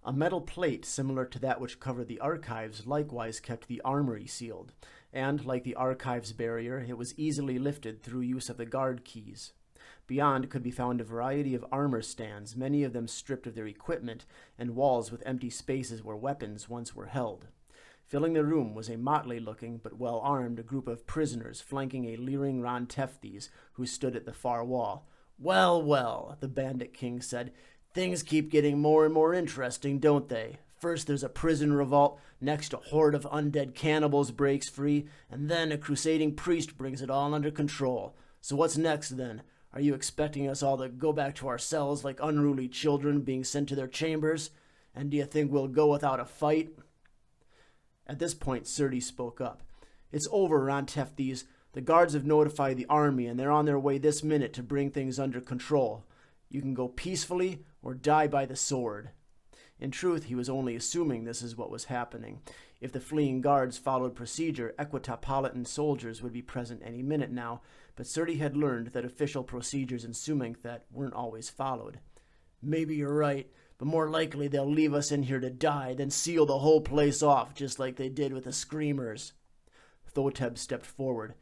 A metal plate similar to that which covered the archives likewise kept the armory sealed, and, like the archives barrier, it was easily lifted through use of the guard keys. Beyond could be found a variety of armor stands, many of them stripped of their equipment, and walls with empty spaces where weapons once were held. Filling the room was a motley-looking but well-armed group of prisoners flanking a leering Ron Teftes who stood at the far wall. "Well, well," the Bandit King said, "things keep getting more and more interesting, don't they? First there's a prison revolt, next a horde of undead cannibals breaks free, and then a crusading priest brings it all under control. So what's next then? Are you expecting us all to go back to our cells like unruly children being sent to their chambers? And do you think we'll go without a fight?" At this point, Serti spoke up. "It's over, Ron Teftes. The guards have notified the army, and they're on their way this minute to bring things under control. You can go peacefully or die by the sword." In truth, he was only assuming this is what was happening. If the fleeing guards followed procedure, Equitapolitan soldiers would be present any minute now, but Serti had learned that official procedures in Sumankhet weren't always followed. "Maybe you're right, but more likely they'll leave us in here to die, then seal the whole place off, just like they did with the Screamers." Thoteb stepped forward.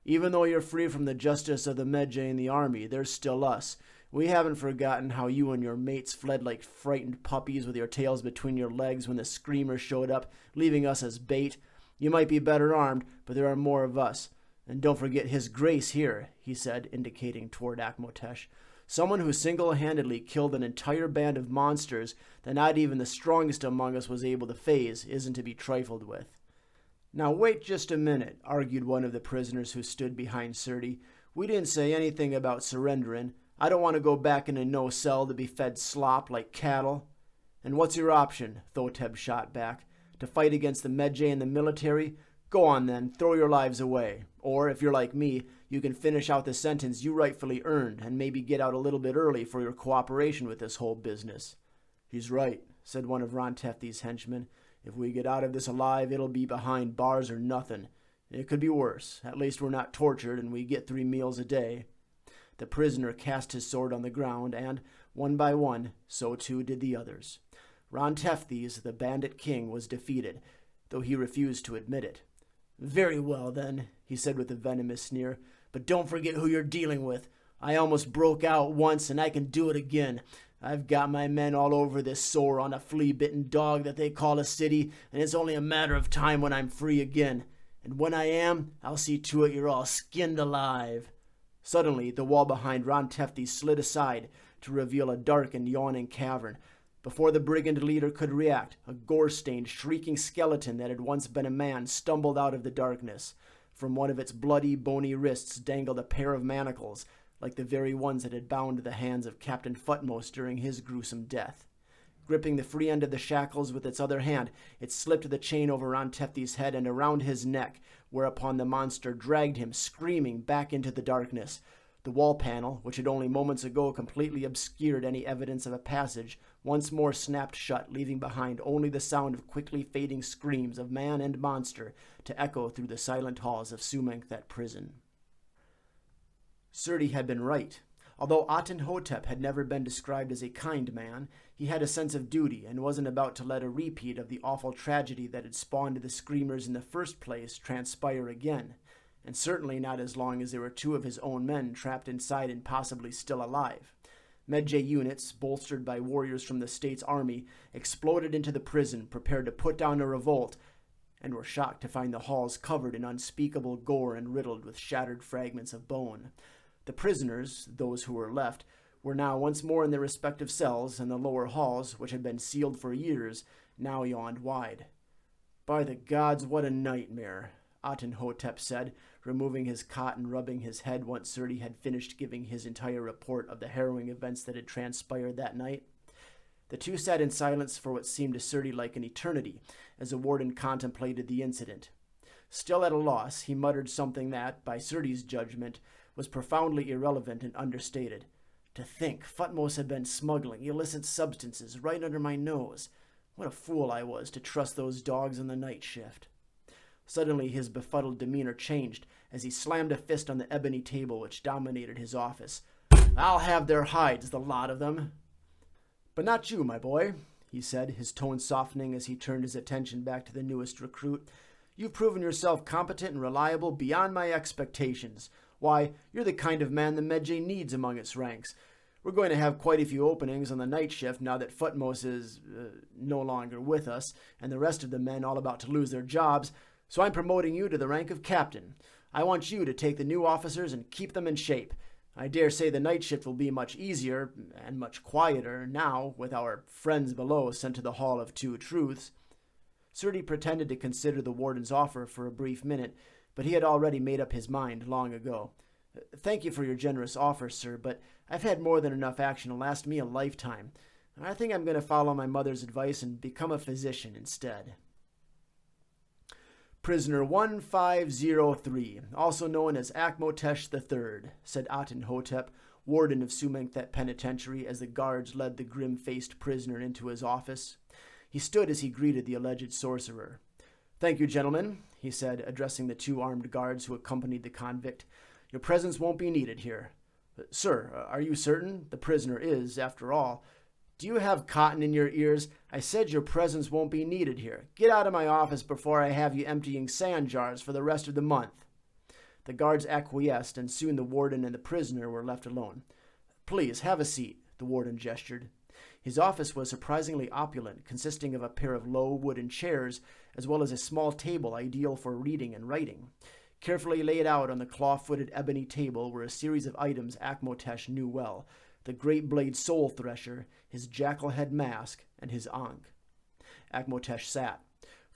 "Even though you're free from the justice of the Medjay and the army, there's still us. We haven't forgotten how you and your mates fled like frightened puppies with your tails between your legs when the Screamers showed up, leaving us as bait. You might be better armed, but there are more of us. And don't forget His Grace here," he said, indicating toward Akmotesh. "Someone who single-handedly killed an entire band of monsters that not even the strongest among us was able to phase isn't to be trifled with." "Now wait just a minute," argued one of the prisoners who stood behind Serti. "We didn't say anything about surrendering. I don't want to go back into no cell to be fed slop like cattle." "And what's your option?" Thoteb shot back. "To fight against the Medjay and the military? Go on then, throw your lives away. Or, if you're like me, you can finish out the sentence you rightfully earned and maybe get out a little bit early for your cooperation with this whole business." "He's right," said one of Ron Teftes' henchmen. "If we get out of this alive, it'll be behind bars or nothing. It could be worse. At least we're not tortured and we get 3 meals a day." The prisoner cast his sword on the ground, and, one by one, so too did the others. Ron Teftes, the Bandit King, was defeated, though he refused to admit it. "Very well, then," he said with a venomous sneer, "but don't forget who you're dealing with. I almost broke out once, and I can do it again. I've got my men all over this sore on a flea-bitten dog that they call a city, and it's only a matter of time when I'm free again. And when I am, I'll see to it you're all skinned alive." Suddenly, the wall behind Ron Teftes slid aside to reveal a dark and yawning cavern. Before the brigand leader could react, a gore-stained, shrieking skeleton that had once been a man stumbled out of the darkness. From one of its bloody, bony wrists dangled a pair of manacles, like the very ones that had bound the hands of Captain Futmos during his gruesome death. Gripping the free end of the shackles with its other hand, it slipped the chain over Ron Teftes' head and around his neck, whereupon the monster dragged him, screaming, back into the darkness. The wall panel, which had only moments ago completely obscured any evidence of a passage, once more snapped shut, leaving behind only the sound of quickly fading screams of man and monster to echo through the silent halls of Sumankhet prison. Serti had been right. Although Akmotesh had never been described as a kind man, he had a sense of duty and wasn't about to let a repeat of the awful tragedy that had spawned the Screamers in the first place transpire again, and certainly not as long as there were 2 of his own men trapped inside and possibly still alive. Medjay units, bolstered by warriors from the state's army, exploded into the prison, prepared to put down a revolt, and were shocked to find the halls covered in unspeakable gore and riddled with shattered fragments of bone. The prisoners, those who were left, were now once more in their respective cells, and the lower halls, which had been sealed for years, now yawned wide. "By the gods, what a nightmare," Akmotesh said, removing his cot and rubbing his head once Serti had finished giving his entire report of the harrowing events that had transpired that night. The 2 sat in silence for what seemed to Serti like an eternity, as the warden contemplated the incident. Still at a loss, he muttered something that, by Serti's judgment, was profoundly irrelevant and understated. "To think, Futmos had been smuggling illicit substances right under my nose. What a fool I was to trust those dogs on the night shift." Suddenly his befuddled demeanor changed as he slammed a fist on the ebony table which dominated his office. "I'll have their hides, the lot of them." "But not you, my boy. he said, his tone softening as he turned his attention back to the newest recruit. "You've proven yourself competent and reliable beyond my expectations. Why, you're the kind of man the Medjay needs among its ranks. We're going to have quite a few openings on the night shift now that Thoteb is no longer with us, and the rest of the men all about to lose their jobs, so I'm promoting you to the rank of captain. I want you to take the new officers and keep them in shape. I dare say the night shift will be much easier and much quieter now, with our friends below sent to the Hall of Two Truths." Serti pretended to consider the warden's offer for a brief minute, but he had already made up his mind long ago. "Thank you for your generous offer, sir, but I've had more than enough action to last me a lifetime. I think I'm going to follow my mother's advice and become a physician instead." "Prisoner 1503, also known as Akmotesh III, said Hotep, warden of Sumenkhet Penitentiary, as the guards led the grim-faced prisoner into his office. He stood as he greeted the alleged sorcerer. "Thank you, gentlemen," he said, addressing the two armed guards who accompanied the convict. "Your presence won't be needed here. Sir, are you certain? The prisoner is, after all. Do you have cotton in your ears? I said your presence won't be needed here. Get out of my office before I have you emptying sand jars for the rest of the month." The guards acquiesced, and soon the warden and the prisoner were left alone. "Please, have a seat," the warden gestured. His office was surprisingly opulent, consisting of a pair of low wooden chairs, as well as a small table ideal for reading and writing. Carefully laid out on the claw-footed ebony table were a series of items Akmotesh knew well: the great blade soul thresher, his jackal-head mask, and his ankh. Akmotesh sat.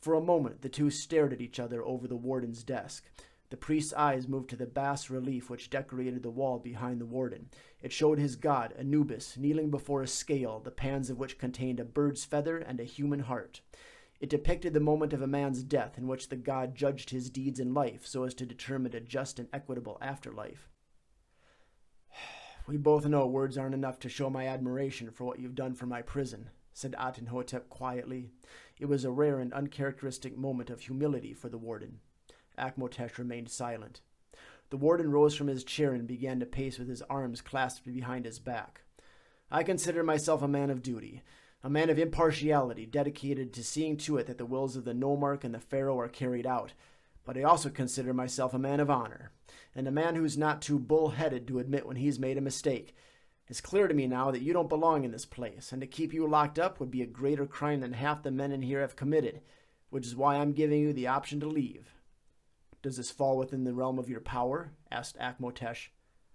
For a moment the two stared at each other over the warden's desk. The priest's eyes moved to the bas-relief which decorated the wall behind the warden. It showed his god, Anubis, kneeling before a scale, the pans of which contained a bird's feather and a human heart. It depicted the moment of a man's death in which the god judged his deeds in life so as to determine a just and equitable afterlife. "We both know words aren't enough to show my admiration for what you've done for my prison," said Hotep quietly. It was a rare and uncharacteristic moment of humility for the warden. Akmotesh remained silent. The warden rose from his chair and began to pace with his arms clasped behind his back. "I consider myself a man of duty, a man of impartiality, dedicated to seeing to it that the wills of the nomarch and the pharaoh are carried out. But I also consider myself a man of honor, and a man who's not too bull-headed to admit when he's made a mistake. It's clear to me now that you don't belong in this place, and to keep you locked up would be a greater crime than half the men in here have committed, which is why I'm giving you the option to leave." "Does this fall within the realm of your power?" asked Akmotesh.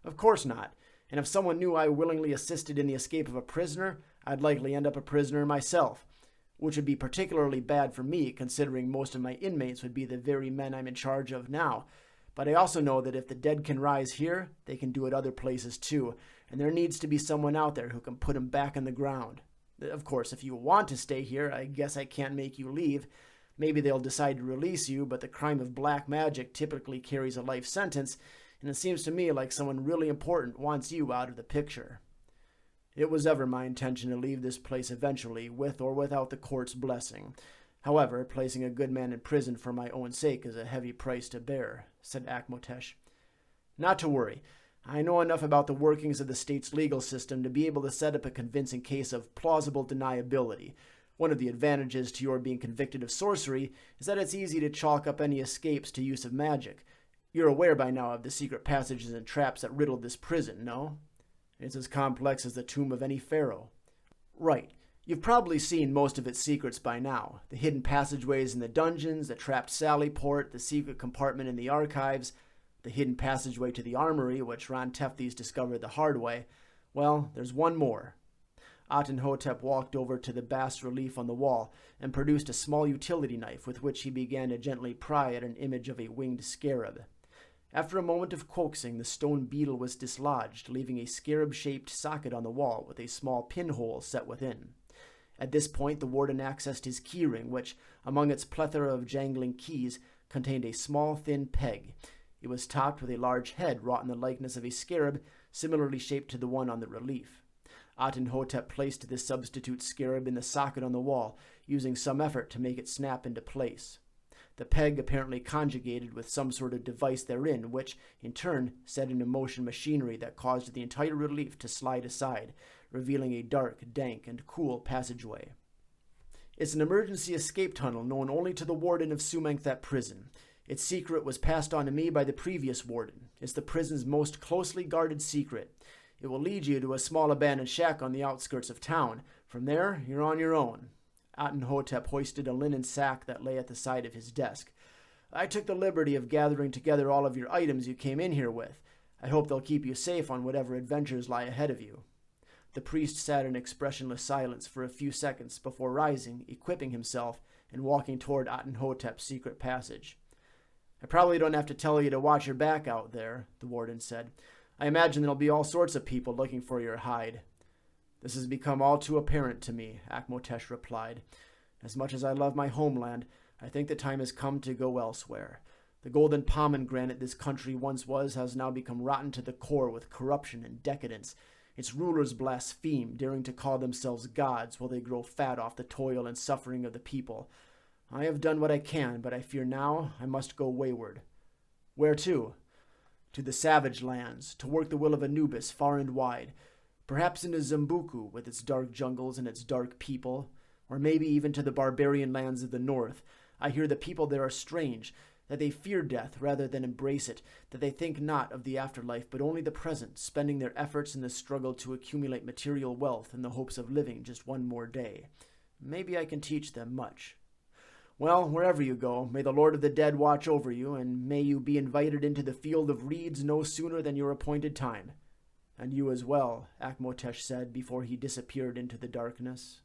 "Of course not, and if someone knew I willingly assisted in the escape of a prisoner, I'd likely end up a prisoner myself, which would be particularly bad for me, considering most of my inmates would be the very men I'm in charge of now. But I also know that if the dead can rise here, they can do it other places too, and there needs to be someone out there who can put them back in the ground. Of course, if you want to stay here, I guess I can't make you leave. Maybe they'll decide to release you, but the crime of black magic typically carries a life sentence, and it seems to me like someone really important wants you out of the picture. It was ever my intention to leave this place eventually, with or without the court's blessing. However, placing a good man in prison for my own sake is a heavy price to bear," said Akmotesh. "Not to worry. I know enough about the workings of the state's legal system to be able to set up a convincing case of plausible deniability. One of the advantages to your being convicted of sorcery is that it's easy to chalk up any escapes to use of magic. You're aware by now of the secret passages and traps that riddled this prison, no? It's as complex as the tomb of any pharaoh." "Right. You've probably seen most of its secrets by now. The hidden passageways in the dungeons, the trapped sally port, the secret compartment in the archives, the hidden passageway to the armory, which Ron Teftes discovered the hard way. Well, there's one more." Hotep walked over to the bas-relief on the wall and produced a small utility knife with which he began to gently pry at an image of a winged scarab. After a moment of coaxing, the stone beetle was dislodged, leaving a scarab-shaped socket on the wall with a small pinhole set within. At this point, the warden accessed his keyring, which, among its plethora of jangling keys, contained a small, thin peg. It was topped with a large head wrought in the likeness of a scarab, similarly shaped to the one on the relief. Hotep placed this substitute scarab in the socket on the wall, using some effort to make it snap into place. The peg apparently conjugated with some sort of device therein, which, in turn, set into motion machinery that caused the entire relief to slide aside, revealing a dark, dank, and cool passageway. It's an emergency escape tunnel known only to the warden of Sumankthep prison. Its secret was passed on to me by the previous warden. It's the prison's most closely guarded secret. It will lead you to a small abandoned shack on the outskirts of town. From there, you're on your own. Hotep hoisted a linen sack that lay at the side of his desk. I took the liberty of gathering together all of your items you came in here with. I hope they'll keep you safe on whatever adventures lie ahead of you. The priest sat in expressionless silence for a few seconds before rising, equipping himself, and walking toward Hotep's secret passage. I probably don't have to tell you to watch your back out there, the warden said. I imagine there'll be all sorts of people looking for your hide. This has become all too apparent to me, Akmotesh replied. As much as I love my homeland, I think the time has come to go elsewhere. The golden pomegranate this country once was has now become rotten to the core with corruption and decadence. Its rulers blaspheme, daring to call themselves gods while they grow fat off the toil and suffering of the people. I have done what I can, but I fear now I must go wayward. Where to? To the savage lands, to work the will of Anubis far and wide. Perhaps into Zambuku with its dark jungles and its dark people, or maybe even to the barbarian lands of the north. I hear the people there are strange, that they fear death rather than embrace it, that they think not of the afterlife but only the present, spending their efforts in the struggle to accumulate material wealth in the hopes of living just one more day. Maybe I can teach them much. Well, wherever you go, may the Lord of the Dead watch over you, and may you be invited into the field of reeds no sooner than your appointed time. And you as well, Akmotesh said before he disappeared into the darkness.